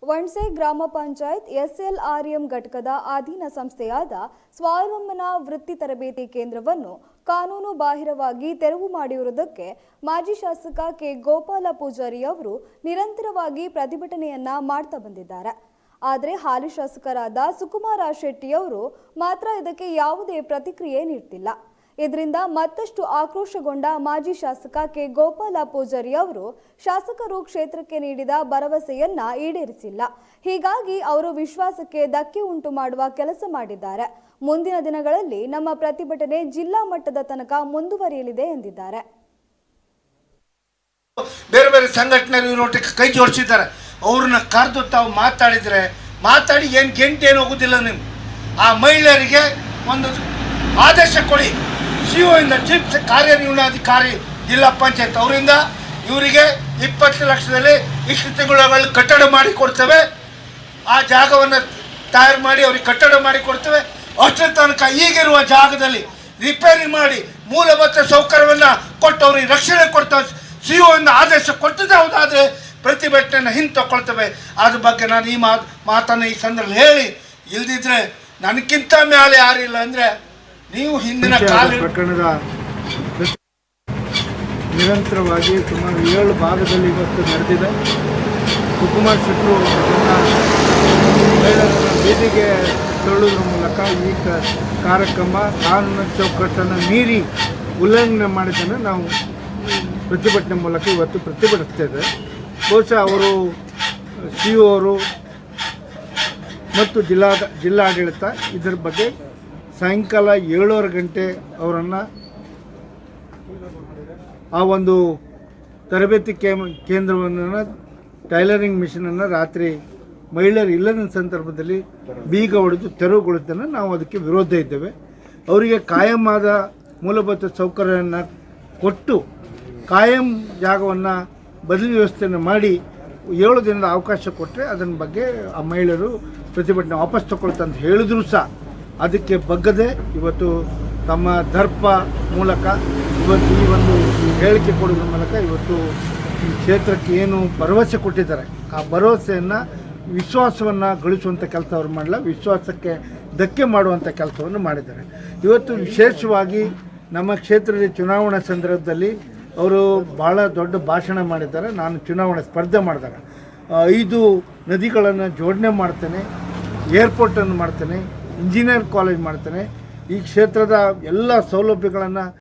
ವಣ್ಸೆ ಗ್ರಾಮ ಪಂಚಾಯತ್ ಎಸ್ಎಲ್ಆರ್ಎಂ ಘಟಕದ ಅಧೀನ ಸಂಸ್ಥೆಯಾದ ಸ್ವಾವಲಂಬನ ವೃತ್ತಿ ತರಬೇತಿ ಕೇಂದ್ರವನ್ನು ಕಾನೂನು ಬಾಹಿರವಾಗಿ ತೆರವು ಮಾಡಿರುವುದಕ್ಕೆ ಮಾಜಿ ಶಾಸಕ ಕೆ ಗೋಪಾಲ ಪೂಜಾರಿ ಅವರು ನಿರಂತರವಾಗಿ ಪ್ರತಿಭಟನೆಯನ್ನ ಮಾಡ್ತಾ ಬಂದಿದ್ದಾರೆ. ಆದರೆ ಹಾಲಿ ಶಾಸಕರಾದ ಸುಕುಮಾರ ಶೆಟ್ಟಿ ಅವರು ಮಾತ್ರ ಇದಕ್ಕೆ ಯಾವುದೇ ಪ್ರತಿಕ್ರಿಯೆ ನೀಡುತ್ತಿಲ್ಲ. ಇದರಿಂದ ಮತ್ತಷ್ಟು ಆಕ್ರೋಶಗೊಂಡ ಮಾಜಿ ಶಾಸಕ ಕೆ ಗೋಪಾಲ ಪೂಜಾರಿ ಅವರು ಶಾಸಕರು ಕ್ಷೇತ್ರಕ್ಕೆ ನೀಡಿದ ಭರವಸೆಯನ್ನ ಈಡೇರಿಸಿಲ್ಲ. ಹೀಗಾಗಿ ಅವರು ವಿಶ್ವಾಸಕ್ಕೆ ಧಕ್ಕೆ ಉಂಟು ಮಾಡುವ ಕೆಲಸ ಮಾಡಿದ್ದಾರೆ. ಮುಂದಿನ ದಿನಗಳಲ್ಲಿ ನಮ್ಮ ಪ್ರತಿಭಟನೆ ಜಿಲ್ಲಾ ಮಟ್ಟದ ತನಕ ಮುಂದುವರಿಯಲಿದೆ ಎಂದಿದ್ದಾರೆ. ಬೇರೆ ಬೇರೆ ಸಂಘಟನೆಗಳು ಕೈ ಜೋಡಿಸಿದ್ದಾರೆ. ಅವ್ರನ್ನ ಕರೆದು ತಾವು ಮಾತಾಡಿ ಏನು ಗಂಟೇನು ಹೋಗುದಿಲ್ಲ. ನೀವು ಆ ಮಹಿಳೆಯರಿಗೆ ಒಂದು ಆದೇಶ ಕೊಡಿ. ಸಿಒ ಇಂದ ಚೀಫ್ ಕಾರ್ಯನಿರ್ವಹಣಾಧಿಕಾರಿ ಜಿಲ್ಲಾ ಪಂಚಾಯತ್ ಅವರಿಂದ ಇವರಿಗೆ 20 ಲಕ್ಷದಲ್ಲಿ ಇಷ್ಟು ತಿಂಗಳು ಕಟ್ಟಡ ಮಾಡಿ ಕೊಡ್ತೇವೆ. ಆ ಜಾಗವನ್ನು ತಯಾರು ಮಾಡಿ ಅವ್ರಿಗೆ ಕಟ್ಟಡ ಮಾಡಿ ಕೊಡ್ತೇವೆ. ಅಷ್ಟರ ತನಕ ಈಗಿರುವ ಜಾಗದಲ್ಲಿ ರಿಪೇರಿ ಮಾಡಿ ಮೂಲಭೂತ ಸೌಕರ್ಯವನ್ನು ಕೊಟ್ಟು ಅವ್ರಿಗೆ ರಕ್ಷಣೆ ಕೊಡ್ತೇವೆ. ಸಿಒ ಇಂದ ಆದೇಶ ಕೊಟ್ಟದೇ ಹೌದಾದರೆ ಪ್ರತಿಭಟನೆಯನ್ನು ಹಿಂತಕೊಳ್ತೇವೆ. ಅದ್ರ ಬಗ್ಗೆ ನಾನು ಈ ಮಾತನ್ನು ಈ ಸಂದರ್ಭದಲ್ಲಿ ಹೇಳಿ, ಇಲ್ದಿದ್ರೆ ನನಗಿಂತ ಮೇಲೆ ಯಾರಿಲ್ಲ ಅಂದರೆ ನೀವು ಹಿಂದಿನ ಪ್ರಕರಣದ ನಿರಂತರವಾಗಿ ಸುಮಾರು 7 ಭಾಗದಲ್ಲಿ ಇವತ್ತು ನಡೆದಿದೆ. ಸುಕುಮಾರ್ ಶೆಟ್ಟರು ಬೀದಿಗೆ ತಳ್ಳುವುದರ ಮೂಲಕ ಈ ಕಾರ್ಯಕ್ರಮ ಕಾನೂನು ಚೌಕಟ್ಟನ್ನು ಮೀರಿ ಉಲ್ಲಂಘನೆ ಮಾಡಿದ್ದನ್ನು ನಾವು ಪ್ರತಿಭಟನೆ ಮೂಲಕ ಇವತ್ತು ಪ್ರತಿಭಟಿಸ್ತೇವೆ. ಬಹುಶಃ ಅವರು ಸಿಒ ಅವರು ಮತ್ತು ಜಿಲ್ಲಾಡಳಿತ ಇದರ ಬಗ್ಗೆ ಸಾಯಂಕಾಲ 7:30 ಗಂಟೆ ಅವರನ್ನು ಆ ಒಂದು ತರಬೇತಿ ಕೇಂದ್ರವನ್ನು ಟೈಲರಿಂಗ್ ಮಿಷನನ್ನು ರಾತ್ರಿ ಮಹಿಳೆಯರು ಇಲ್ಲದ ಸಂದರ್ಭದಲ್ಲಿ ಬೀಗ ಹೊಡೆದು ತೆರವುಗೊಳಿಸೋದನ್ನು ನಾವು ಅದಕ್ಕೆ ವಿರೋಧ ಇದ್ದೇವೆ. ಅವರಿಗೆ ಕಾಯಂ ಆದ ಮೂಲಭೂತ ಸೌಕರ್ಯವನ್ನು ಕೊಟ್ಟು ಕಾಯಂ ಜಾಗವನ್ನು ಬದಲಿ ವ್ಯವಸ್ಥೆಯನ್ನು ಮಾಡಿ 7 ದಿನದ ಅವಕಾಶ ಕೊಟ್ಟರೆ ಅದನ್ನ ಬಗ್ಗೆ ಆ ಮಹಿಳೆಯರು ಪ್ರತಿಭಟನೆ ವಾಪಸ್ ತಗೊಳ್ತಂತ ಹೇಳಿದ್ರು ಸಹ ಅದಕ್ಕೆ ಬಗ್ಗದೆ ಇವತ್ತು ತಮ್ಮ ದರ್ಪ ಮೂಲಕ ಇವತ್ತು ಈ ಒಂದು ಹೇಳಿಕೆ ಕೊಡೋದ್ರ ಮೂಲಕ ಇವತ್ತು ಈ ಕ್ಷೇತ್ರಕ್ಕೆ ಏನು ಭರವಸೆ ಕೊಟ್ಟಿದ್ದಾರೆ ಆ ಭರವಸೆಯನ್ನು ವಿಶ್ವಾಸವನ್ನು ಗಳಿಸುವಂಥ ಕೆಲಸ ಅವರು ಮಾಡಲ್ಲ, ವಿಶ್ವಾಸಕ್ಕೆ ಧಕ್ಕೆ ಮಾಡುವಂಥ ಕೆಲಸವನ್ನು ಮಾಡಿದ್ದಾರೆ. ಇವತ್ತು ವಿಶೇಷವಾಗಿ ನಮ್ಮ ಕ್ಷೇತ್ರದ ಚುನಾವಣಾ ಸಂದರ್ಭದಲ್ಲಿ ಅವರು ಭಾಳ ದೊಡ್ಡ ಭಾಷಣ ಮಾಡಿದ್ದಾರೆ. ನಾನು ಚುನಾವಣೆ ಸ್ಪರ್ಧೆ ಮಾಡಿದಾಗ 5 ನದಿಗಳನ್ನು ಜೋಡಣೆ ಮಾಡ್ತೇನೆ, ಏರ್ಪೋರ್ಟನ್ನು ಮಾಡ್ತೇನೆ, ಇಂಜಿನಿಯರ್ ಕಾಲೇಜ್ ಮಾಡ್ತೇನೆ, ಈ ಕ್ಷೇತ್ರದ ಎಲ್ಲ ಸೌಲಭ್ಯಗಳನ್ನು